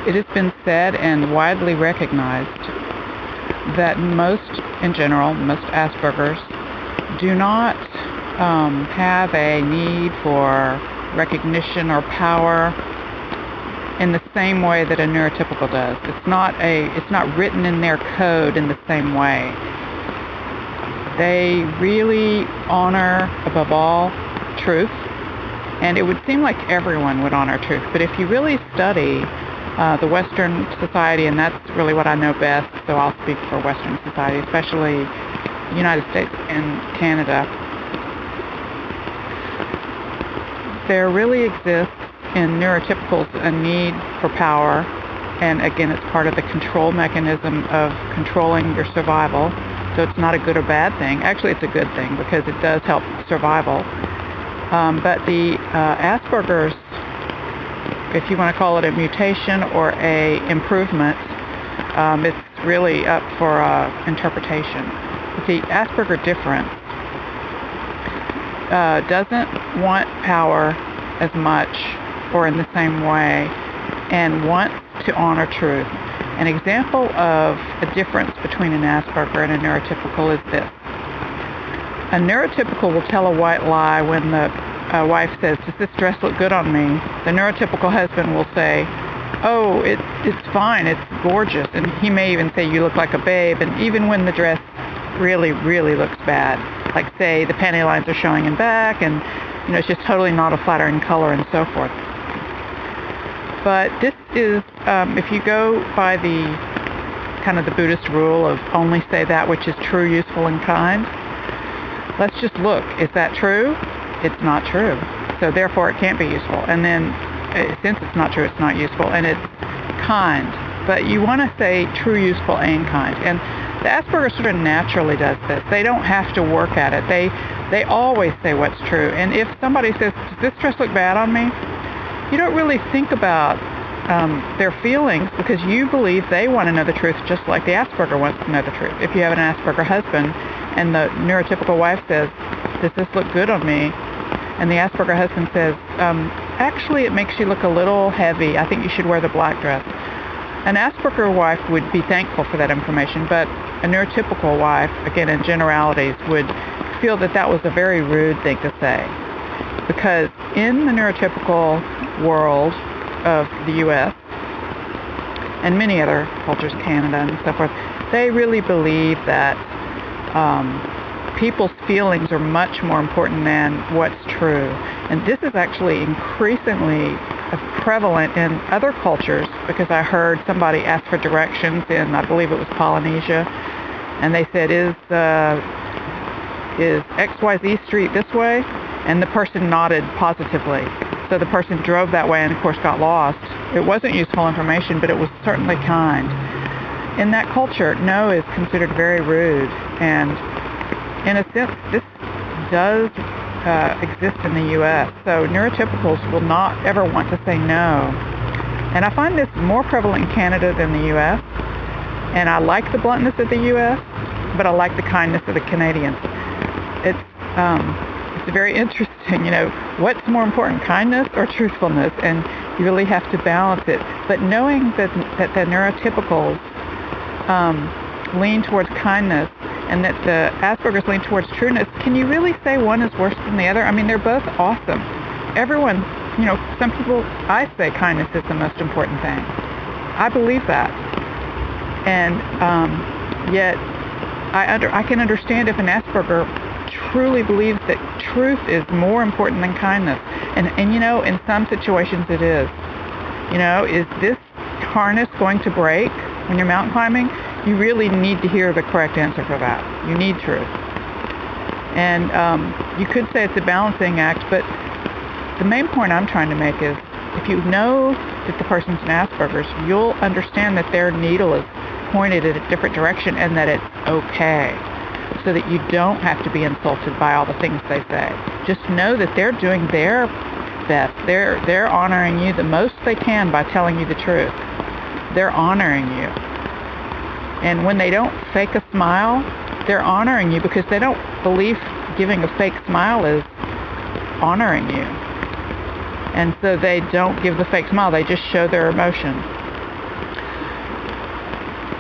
it has been said and widely recognized that most Aspergers do not have a need for recognition or power in the same way that a neurotypical does. It's not written in their code in the same way. They really honor, above all, truth. And it would seem like everyone would honor truth. But if you really study the Western society, and that's really what I know best, so I'll speak for Western society, especially the United States and Canada, there really exists in neurotypicals a need for power. And again, it's part of the control mechanism of controlling your survival. So it's not a good or bad thing. Actually, it's a good thing because it does help survival. But the Asperger's, if you want to call it a mutation or a improvement, it's really up for interpretation. But the Asperger difference doesn't want power as much or in the same way and wants to honor truth. An example of a difference between an Asperger and a neurotypical is this. A neurotypical will tell a white lie when the wife says, "Does this dress look good on me?" The neurotypical husband will say, "Oh, it's fine, it's gorgeous." And he may even say, "You look like a babe." And even when the dress really, really looks bad, like say the panty lines are showing in back and it's just totally not a flattering color and so forth. But this is, if you go by the kind of the Buddhist rule of only say that which is true, useful, and kind, let's just look. Is that true? It's not true. So therefore it can't be useful. And then since it's not true, it's not useful. And it's kind. But you want to say true, useful, and kind. And the Asperger sort of naturally does this. They don't have to work at it. They always say what's true. And if somebody says, "Does this dress look bad on me?" you don't really think about their feelings because you believe they want to know the truth just like the Asperger wants to know the truth. If you have an Asperger husband and the neurotypical wife says, "Does this look good on me?" and the Asperger husband says, "Actually, it makes you look a little heavy. I think you should wear the black dress." An Asperger wife would be thankful for that information, but a neurotypical wife, again in generalities, would feel that that was a very rude thing to say. Because in the neurotypical world of the U.S. and many other cultures, Canada and so forth, they really believe that people's feelings are much more important than what's true. And this is actually increasingly prevalent in other cultures because I heard somebody ask for directions in, I believe it was Polynesia, and they said, is XYZ street this way? And the person nodded positively. So the person drove that way and, of course, got lost. It wasn't useful information, but it was certainly kind. In that culture, no is considered very rude. And in a sense, this does exist in the U.S. So neurotypicals will not ever want to say no. And I find this more prevalent in Canada than the U.S. And I like the bluntness of the U.S., but I like the kindness of the Canadians. It's very interesting, what's more important, kindness or truthfulness? And you really have to balance it. But knowing that the neurotypicals lean towards kindness and that the Aspergers lean towards trueness, can you really say one is worse than the other? I mean, they're both awesome. Everyone, some people, I say kindness is the most important thing. I believe that. And yet, I can understand if an Asperger truly believes that truth is more important than kindness. And in some situations it is. Is this harness going to break when you're mountain climbing? You really need to hear the correct answer for that. You need truth. And you could say it's a balancing act, but the main point I'm trying to make is if you know that the person's an Asperger's, you'll understand that their needle is pointed in a different direction and that it's okay, so that you don't have to be insulted by all the things they say. Just know that they're doing their best. They're honoring you the most they can by telling you the truth. They're honoring you. And when they don't fake a smile, they're honoring you because they don't believe giving a fake smile is honoring you. And so they don't give the fake smile. They just show their emotion.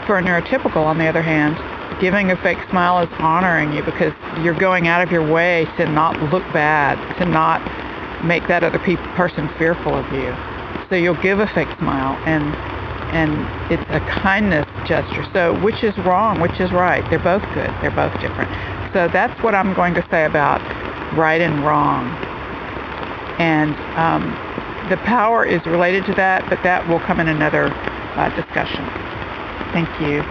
For a neurotypical, on the other hand, giving a fake smile is honoring you because you're going out of your way to not look bad, to not make that other person fearful of you. So you'll give a fake smile, and it's a kindness gesture. So which is wrong, which is right? They're both good. They're both different. So that's what I'm going to say about right and wrong. And the power is related to that, but that will come in another discussion. Thank you.